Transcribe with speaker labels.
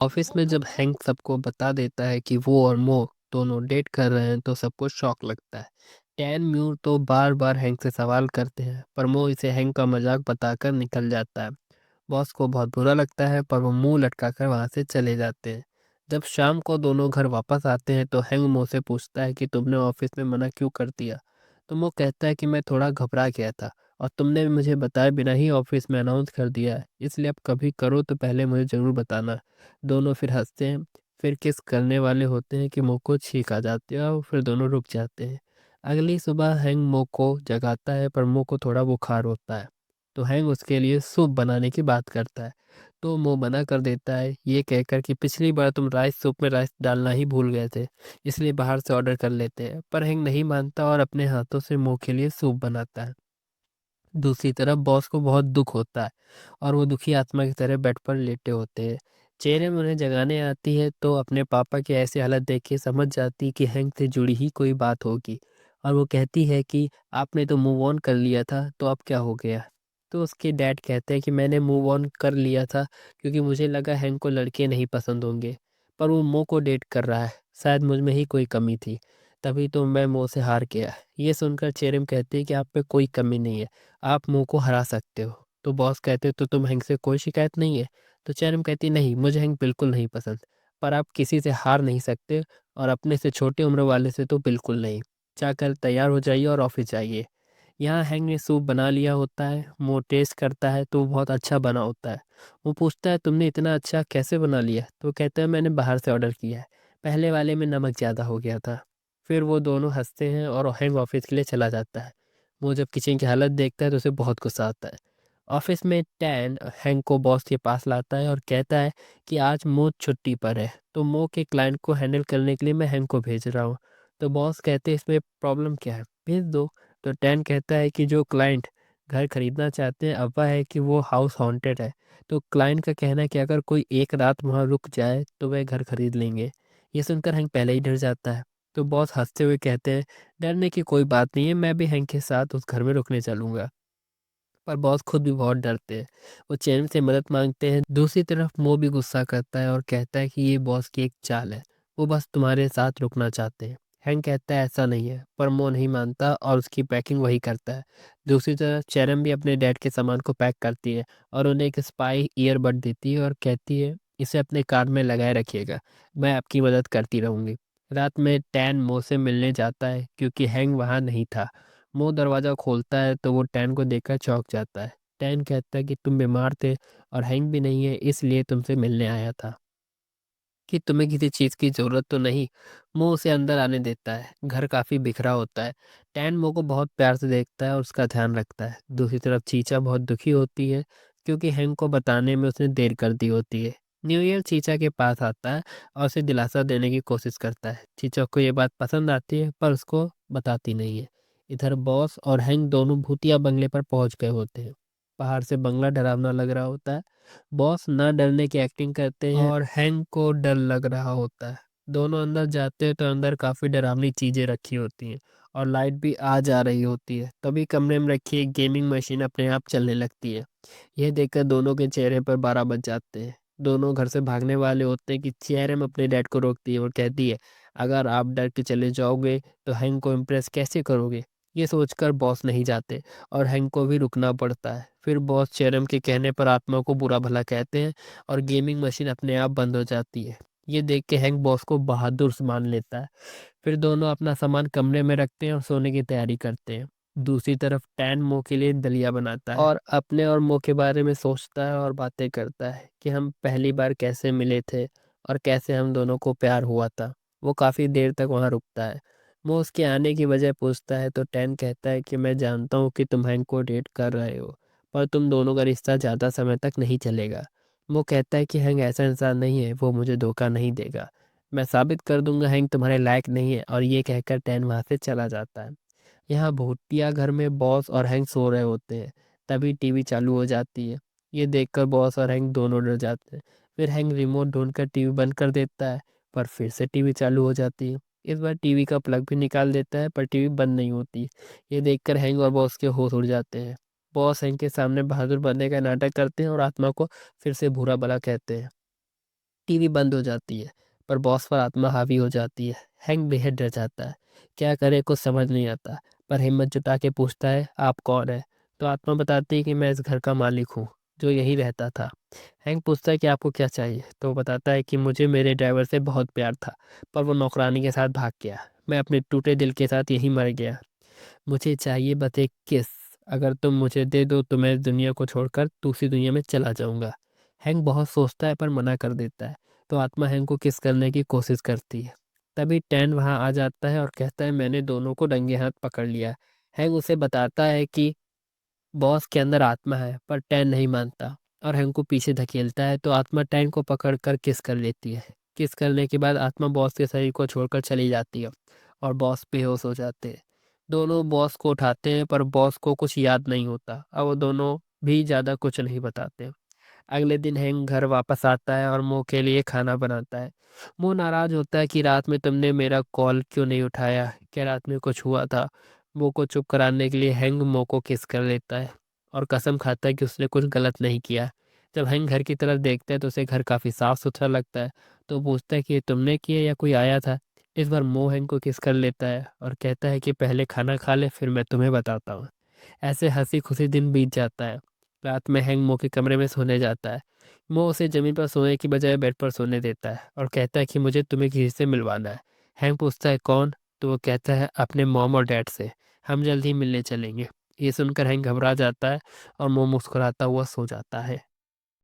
Speaker 1: Office में जब hang सबको बता देता है कि वो और मो दोनों डेट कर रहे हैं तो सबको शॉक लगता है। टैन म्यूर तो बार बार हैंक से सवाल करते हैं पर मो इसे हैंक का मजाक बताकर निकल जाता है। बॉस को बहुत बुरा लगता है पर वो मुंह लटकाकर वहां से चले जाते हैं। जब शाम को दोनों घर वापस आते हैं तो हैंग मो से पूछता है कि तुमने ऑफिस में मना क्यों कर दिया। तो मो कहता है कि मैं थोड़ा घबरा गया था और तुमने मुझे बताए बिना ही ऑफिस में अनाउंस कर दिया है, इसलिए अब कभी करो तो पहले मुझे जरूर बताना। दोनों फिर हंसते हैं, फिर किस करने वाले होते हैं कि मो को छींक आ जाती है और फिर दोनों रुक जाते हैं। अगली सुबह हैंग मो को जगाता है पर मो को थोड़ा बुखार होता है। तो हैंग उसके लिए सूप बनाने की बात करता है। तो मो मना कर देता है, ये कहकर कि पिछली बार तुम राइस सूप में राइस डालना ही भूल गए थे, इसलिए बाहर से ऑर्डर कर लेते हैं। पर हैंग नहीं मानता और अपने हाथों से मो के लिए सूप बनाता है। दूसरी तरफ बॉस को बहुत दुख होता है और वो दुखी आत्मा की तरह बेड पर लेटे होते हैं। चेहरे में उन्हें जगाने आती है तो अपने पापा की ऐसी हालत देख के समझ जाती है कि हैंक से जुड़ी ही कोई बात होगी। और वो कहती है कि आपने तो मूव ऑन कर लिया था तो अब क्या हो गया। तो उसके डैड कहते हैं कि मैंने मूव ऑन कर लिया था क्योंकि मुझे लगा हैंक को लड़के नहीं पसंद होंगे, पर वो मो को डेट कर रहा है, शायद मुझ में ही कोई कमी थी, तभी तो मैं मो से हार गया। ये सुनकर चेरम कहते हैं कि आप पे कोई कमी नहीं है, आप मुंह को हरा सकते हो। तो बॉस कहते तो तुम हैंक से कोई शिकायत नहीं है। तो चैरम कहती नहीं, मुझे हैंक बिल्कुल नहीं पसंद, पर आप किसी से हार नहीं सकते और अपने से छोटी उम्र वाले से तो बिल्कुल नहीं। जाकर तैयार हो जाइए और ऑफिस जाइए। यहाँ हैंक ने सूप बना लिया होता है, वो टेस्ट करता है तो वो बहुत अच्छा बना होता है। वो पूछता है तुमने इतना अच्छा कैसे बना लिया। तो वो कहता है मैंने बाहर से ऑर्डर किया है, पहले वाले में नमक ज़्यादा हो गया था। फिर वो दोनों हंसते हैं और हैंक ऑफिस के लिए चला जाता है। वो जब किचन की हालत देखता है तो उसे बहुत गुस्सा आता है। ऑफिस में टैन हैंक को बॉस के पास लाता है और कहता है कि आज मो छुट्टी पर है तो मो के क्लाइंट को हैंडल करने के लिए मैं हैंक को भेज रहा हूँ। तो बॉस कहते हैं इसमें प्रॉब्लम क्या है, भेज दो। तो टैन कहता है कि जो क्लाइंट घर खरीदना चाहते हैं अफवाह है कि वो हाउस हॉन्टेड है। तो क्लाइंट का कहना है कि अगर कोई एक रात वहाँ रुक जाए तो वह घर खरीद लेंगे। ये सुनकर हैंक पहले ही डर जाता है। तो बॉस हंसते हुए कहते हैं डरने की कोई बात नहीं है, मैं भी हैंक के साथ उस घर में रुकने चलूंगा। पर बॉस खुद भी बहुत डरते हैं। वो चैन से मदद मांगते हैं। दूसरी तरफ मो भी गुस्सा करता है और कहता है कि ये बॉस की एक चाल है, वो बस तुम्हारे साथ रुकना चाहते हैं। हैंक कहता है ऐसा नहीं है, पर मो नहीं मानता और उसकी पैकिंग वही करता है। दूसरी तरफ चैरम भी अपने डैड के सामान को पैक करती है और उन्हें एक स्पाई ईयरबड देती है और कहती है इसे अपने कार में लगाए रखिएगा, मैं आपकी मदद करती रहूंगी। रात में टैन मो से मिलने जाता है क्योंकि हैंग वहाँ नहीं था। वो दरवाज़ा खोलता है तो वो टैन को देखकर चौंक जाता है। टैन कहता है कि तुम बीमार थे और हैंक भी नहीं है, इसलिए तुमसे मिलने आया था, कि तुम्हें किसी चीज़ की ज़रूरत तो नहीं। मो उसे अंदर आने देता है। घर काफ़ी बिखरा होता है। टैन मो को बहुत प्यार से देखता है और उसका ध्यान रखता है। दूसरी तरफ चीचा बहुत दुखी होती है क्योंकि हैंक को बताने में उसने देर कर दी होती है। न्यू ईयर चीचा के पास आता है और उसे दिलासा देने की कोशिश करता है। चीचा को ये बात पसंद आती है पर उसको बताती नहीं है। इधर बॉस और हैंक दोनों भूतिया बंगले पर पहुंच गए होते हैं। बाहर से बंगला डरावना लग रहा होता है। बॉस ना डरने की एक्टिंग करते हैं और हैंक को डर लग रहा होता है। दोनों अंदर जाते हैं तो अंदर काफी डरावनी चीजें रखी होती हैं और लाइट भी आ जा रही होती है। तभी कमरे में रखी एक गेमिंग मशीन अपने आप चलने लगती है। यह देखकर दोनों के चेहरे पर 12 बज जाते हैं। दोनों घर से भागने वाले होते हैं कि चेहरे अपने डैड को रोकती है और कहती है अगर आप डर के चले जाओगे तो हैंक को इम्प्रेस कैसे करोगे। ये सोचकर बॉस नहीं जाते और हैंक को भी रुकना पड़ता है। फिर बॉस चेरम के कहने पर आत्मा को बुरा भला कहते हैं और गेमिंग मशीन अपने आप बंद हो जाती है। ये देख के हैंक बॉस को बहादुर मान लेता है। फिर दोनों अपना सामान कमरे में रखते हैं और सोने की तैयारी करते हैं। दूसरी तरफ टैन मो के लिए दलिया बनाता है और अपने और मो के बारे में सोचता है और बातें करता है कि हम पहली बार कैसे मिले थे और कैसे हम दोनों को प्यार हुआ था। वो काफ़ी देर तक वहाँ रुकता है। वो उसके आने की वजह पूछता है तो टैन कहता है कि मैं जानता हूँ कि तुम हैंक को डेट कर रहे हो, पर तुम दोनों का रिश्ता ज़्यादा समय तक नहीं चलेगा। वो कहता है कि हैंक ऐसा इंसान नहीं है, वो मुझे धोखा नहीं देगा, मैं साबित कर दूंगा हैंक तुम्हारे लायक नहीं है। और ये कहकर टैन वहाँ से चला जाता है। यहाँ भूतिया घर में बॉस और हैंक सो रहे होते हैं। तभी टीवी चालू हो जाती है। ये देखकर बॉस और हैंक दोनों डर जाते हैं। फिर हैंक रिमोट ढूंढकर टीवी बंद कर देता है, पर फिर से टीवी चालू हो जाती है। इस बार टीवी का प्लग भी निकाल देता है पर टीवी बंद नहीं होती। ये देखकर हैंक और बॉस के होश उड़ जाते हैं। बॉस हैंक के सामने बहादुर बनने का नाटक करते हैं और आत्मा को फिर से बुरा भला कहते हैं। टीवी बंद हो जाती है, पर बॉस पर आत्मा हावी हो जाती है। हैंक बेहद डर जाता है। क्या करे कुछ समझ नहीं आता, पर हिम्मत जुटा के पूछता है, आप कौन है? तो आत्मा बताती है कि मैं इस घर का मालिक हूँ, जो यही रहता था। हैंक पूछता है कि आपको क्या चाहिए? तो वो बताता है कि मुझे मेरे ड्राइवर से बहुत प्यार था, पर वो नौकरानी के साथ भाग गया। मैं अपने टूटे दिल के साथ यहीं मर गया। मुझे चाहिए बस एक किस। अगर तुम मुझे दे दो तो मैं इस दुनिया को छोड़कर दूसरी दुनिया में चला जाऊंगा। हैंक बहुत सोचता है पर मना कर देता है। तो आत्मा हैंक को किस करने की कोशिश करती है। तभी टैन वहां आ जाता है और कहता है, मैंने दोनों को रंगे हाथ पकड़ लिया। हैंक उसे बताता है कि बॉस के अंदर आत्मा है, पर टैन नहीं मानता और हैंक को पीछे धकेलता है। तो आत्मा टैन को पकड़कर किस कर लेती है। किस करने के बाद आत्मा बॉस के शरीर को छोड़कर चली जाती है और बॉस बेहोश हो जाते हैं। दोनों बॉस को उठाते हैं, पर बॉस को कुछ याद नहीं होता और वो दोनों भी ज़्यादा कुछ नहीं बताते। अगले दिन हैंक घर वापस आता है और मो के लिए खाना बनाता है। मो नाराज होता है कि रात में तुमने मेरा कॉल क्यों नहीं उठाया, क्या रात में कुछ हुआ था? मो को चुप कराने के लिए हैंक मो को किस कर लेता है और कसम खाता है कि उसने कुछ गलत नहीं किया। जब हैंक घर की तरफ देखता है तो उसे घर काफ़ी साफ सुथरा लगता है। तो पूछता है कि ये तुमने किया या कोई आया था? इस बार मो हैंक को किस कर लेता है और कहता है कि पहले खाना खा ले, फिर मैं तुम्हें बताता हूँ। ऐसे हंसी खुशी दिन बीत जाता है। रात में हैंक मो के कमरे में सोने जाता है। मो उसे जमीन पर सोने की बजाय बेड पर सोने देता है और कहता है कि मुझे तुम्हें किसी से मिलवाना है। हैंक पूछता है कौन? तो वो कहता है अपने मॉम और डैड से। हम जल्द ही मिलने चलेंगे। ये सुनकर हैंक घबरा जाता है और मो मुस्कुराता हुआ सो जाता है।